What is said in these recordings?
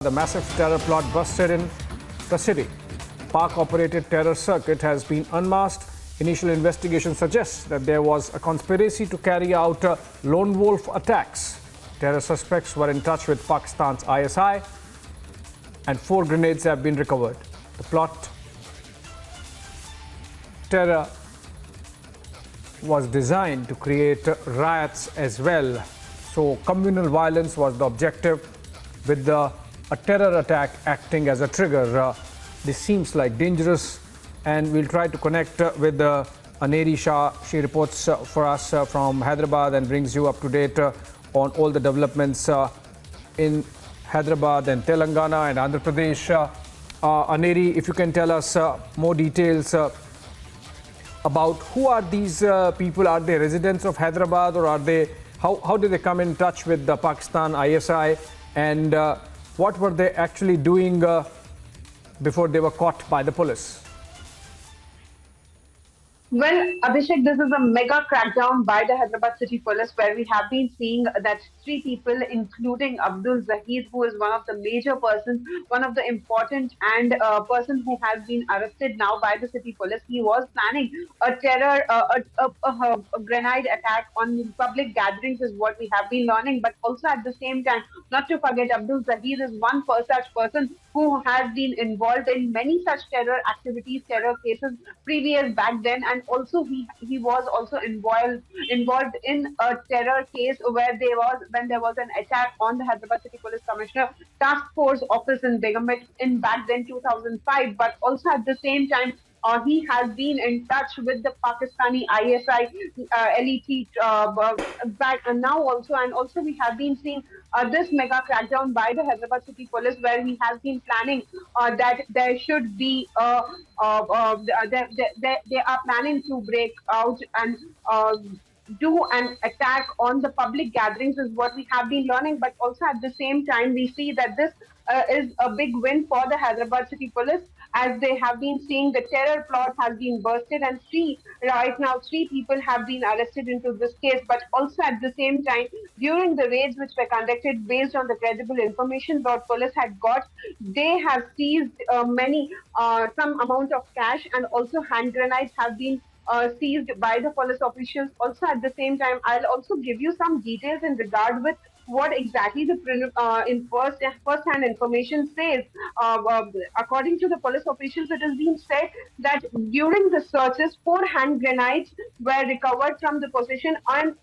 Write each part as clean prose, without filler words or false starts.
The massive terror plot busted in the city. Park-operated terror circuit has been unmasked. Initial investigation suggests that there was a conspiracy to carry out lone wolf attacks. Terror suspects were in touch with Pakistan's ISI and 4 grenades have been recovered. The plot terror was designed to create riots as well. So communal violence was the objective, with a terror attack acting as a trigger. This seems like dangerous, and we'll try to connect with Aneri Shah. She reports for us from Hyderabad and brings you up to date on all the developments in Hyderabad and Telangana and Andhra Pradesh. Aneri, if you can tell us more details about who are these people. Are they residents of Hyderabad, or are they, how did they come in touch with the Pakistan ISI, and what were they actually doing before they were caught by the police? Well, Abhishek, this is a mega crackdown by the Hyderabad City Police, where we have been seeing that 3 people, including Abdul Zahid, who is one of the major persons, one of the important and person who has been arrested now by the City Police. He was planning a terror, a grenade attack on public gatherings, is what we have been learning. But also at the same time, not to forget, Abdul Zahid is one such person who has been involved in many such terror activities, terror cases previous back then, and also he was also involved in a terror case when there was an attack on the Hyderabad City Police Commissioner Task Force office in Begumpet in back then 2005. But also at the same time, he has been in touch with the Pakistani ISI elite back now also, and also we have been seeing this mega crackdown by the Hyderabad City Police, where he has been planning that there should be they are planning to break out and do an attack on the public gatherings, is what we have been learning. But also at the same time, we see that this is a big win for the Hyderabad City Police, as they have been seeing the terror plot has been bursted, and right now 3 people have been arrested into this case. But also at the same time, during the raids which were conducted based on the credible information that police had got, they have seized some amount of cash, and also hand grenades have been seized by the police officials. Also at the same time, I'll also give you some details in regard with what exactly the first-hand information says. According to the police officials, it has been said that during the searches, 4 hand grenades were recovered from the possession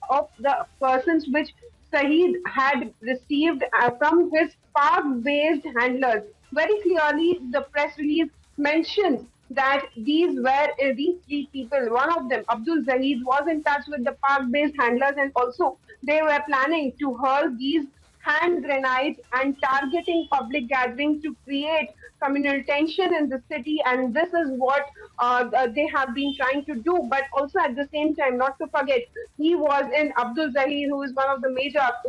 of the persons which Saeed had received from his park-based handlers. Very clearly, the press release mentions that these 3 people. One of them, Abdul Zahid, was in touch with the park-based handlers, and also they were planning to hurl these hand grenades and targeting public gatherings to create communal tension in the city, and this is what they have been trying to do. But also at the same time, not to forget, Abdul Zahid, who is one of the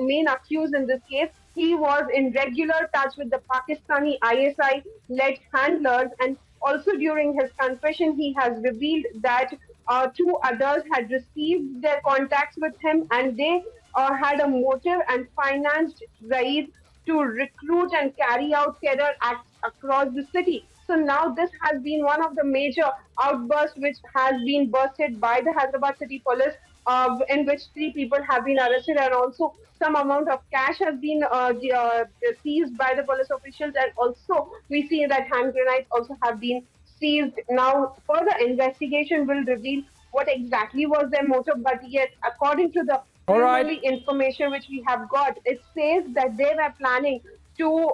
main accused in this case. He was in regular touch with the Pakistani ISI-led handlers, and also during his confession, he has revealed that 2 others had received their contacts with him, and they had a motive and financed Zaid to recruit and carry out terror acts across the city. So now this has been one of the major outbursts which has been bursted by the Hyderabad City Police, in which 3 people have been arrested, and also some amount of cash has been seized by the police officials, and also we see that hand grenades also have been seized. Now, further investigation will reveal what exactly was their motive, but yet, according to the preliminary information which we have got, it says that they were planning to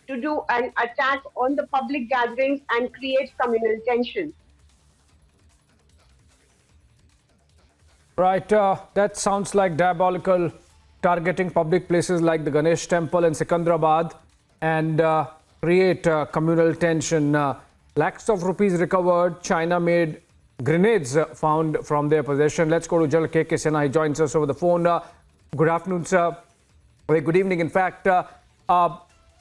do an attack on the public gatherings and create communal tension. Right, that sounds like diabolical, targeting public places like the Ganesh Temple in Secunderabad and create communal tension. Lakhs of rupees recovered. China-made grenades found from their possession. Let's go to Jal K.K. Sinha. He joins us over the phone. Good afternoon, sir. Very good evening. In fact,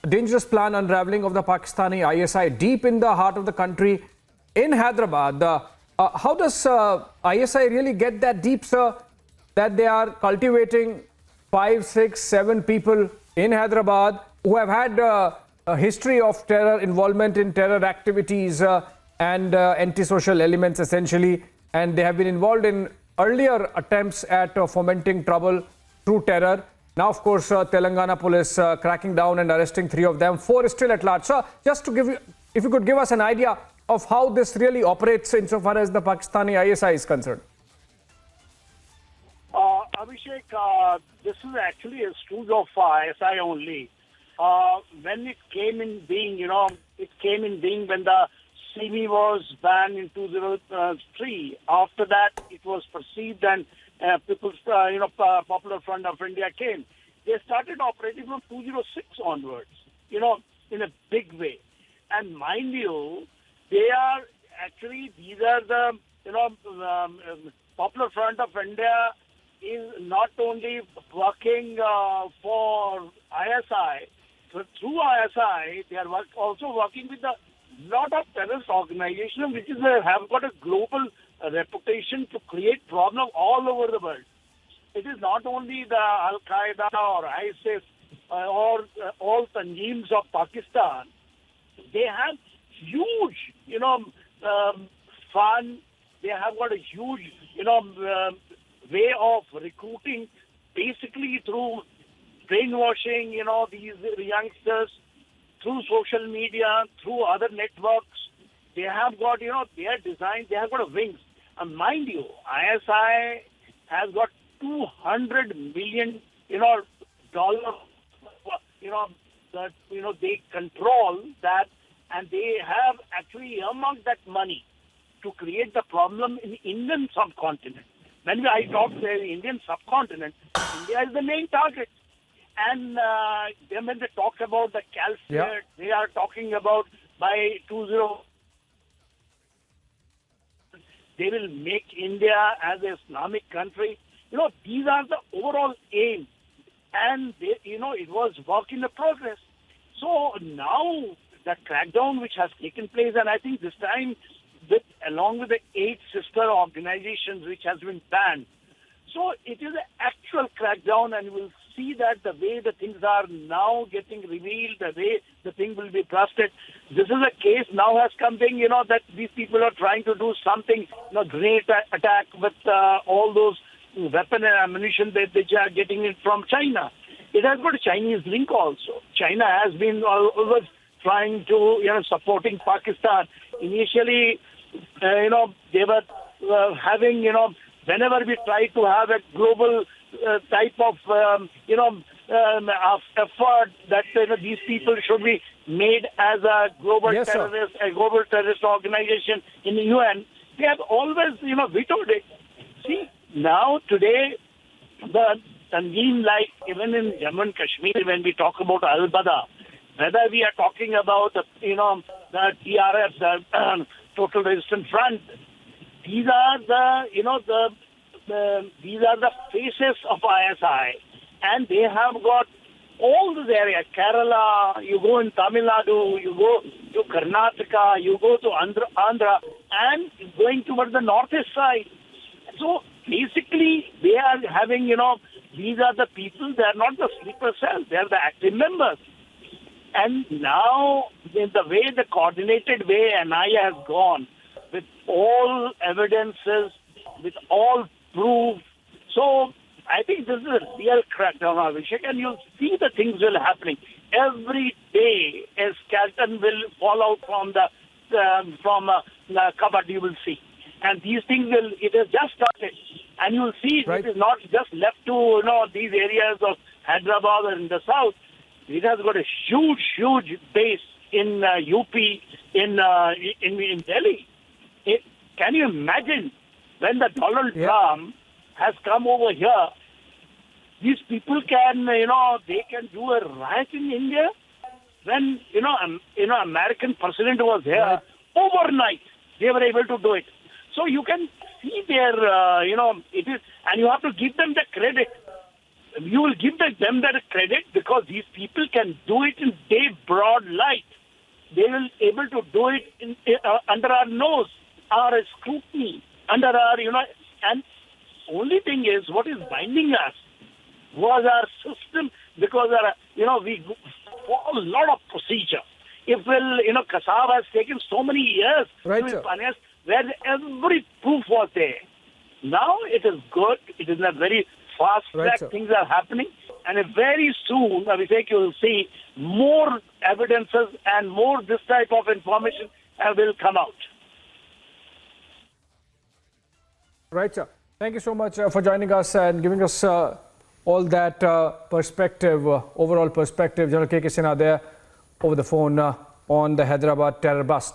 dangerous plan unraveling of the Pakistani ISI deep in the heart of the country in Hyderabad. How does ISI really get that deep, sir, that they are cultivating 5, 6, 7 people in Hyderabad who have had a history of terror, involvement in terror activities and antisocial elements essentially. And they have been involved in earlier attempts at fomenting trouble through terror. Now, of course, Telangana police cracking down and arresting 3 of them. 4 is still at large. So, just to give you, if you could give us an idea of how this really operates insofar as the Pakistani ISI is concerned. Abhishek, this is actually a stooge of ISI only. When it came in being, it came in being when the CME was banned in 2003. After that, it was perceived and People's, Popular Front of India came. They started operating from 2006 onwards, in a big way. And mind you, these are the, Popular Front of India is not only working for ISI, but through ISI, they are also working with a lot of terrorist organizations which have got a global reputation to create problems all over the world. It is not only the Al-Qaeda or ISIS or all Tanjeems of Pakistan. They have huge, fun. They have got a huge, way of recruiting, basically through brainwashing, these youngsters, through social media, through other networks. They have got, they are designed, they have got a wings. And mind you, ISI has got $200 million, dollars, that, they control that, and they have actually earmarked that money to create the problem in the Indian subcontinent. When I talk the Indian subcontinent, India is the main target. And then when they talk about the calculator, they are talking about by 20, they will make India as an Islamic country. These are the overall aim. And, it was work in the progress. So now the crackdown which has taken place, and I think this time, along with the 8 sister organizations which has been banned. So it is an actual crackdown, and you will see that the way the things are now getting revealed, the way the thing will be busted. This is a case now has come being, that these people are trying to do something, great attack with all those weapon and ammunition that they are getting it from China. It has got a Chinese link also. China has been always trying to, supporting Pakistan. Initially, they were having, whenever we try to have a global type of, effort that these people should be made as a global terrorist, a global terrorist organization in the UN, they have always, vetoed it. See, now today, the Tanzim, like even in Jammu and Kashmir, when we talk about Al-Bada, whether we are talking about the TRF, the Total Resistance Front, these are the these are the faces of ISI, and they have got all this area. Kerala, you go in Tamil Nadu, you go to Karnataka, you go to Andhra, and going towards the northeast side. So basically, they are having, these are the people, they are not the sleeper cells, they are the active members. And now, in the way, the coordinated way NIA has gone, with all evidences, with all proof. So, I think this is a real crackdown, Abhishek, and you'll see the things will happening. Every day, a skeleton will fall out from the cupboard, you will see. And these things it has just started. And you'll see it is not just left to, these areas of Hyderabad or in the south. It has got a huge base in UP, in Delhi. Can you imagine when the Donald Trump has come over here, these people can, they can do a riot in India? When, American president was here, overnight, they were able to do it. So you can see their, it is, and you have to give them the credit. You will give them that credit because these people can do it in day broad light. They will able to do it under our nose, our scrutiny, under our, and only thing is what is binding us was our system, because our, we a lot of procedure. If Kasab has taken so many years Right, to be sir. punished, where every proof was there. Now it is good. It is in a very fast Right, track. sir. Things are happening. And very soon, Abhishek, you will see more evidences and more this type of information will come out. Right, sir. Thank you so much for joining us and giving us all that perspective, overall perspective. General K.K. Sinha there over the phone on the Hyderabad terror bust.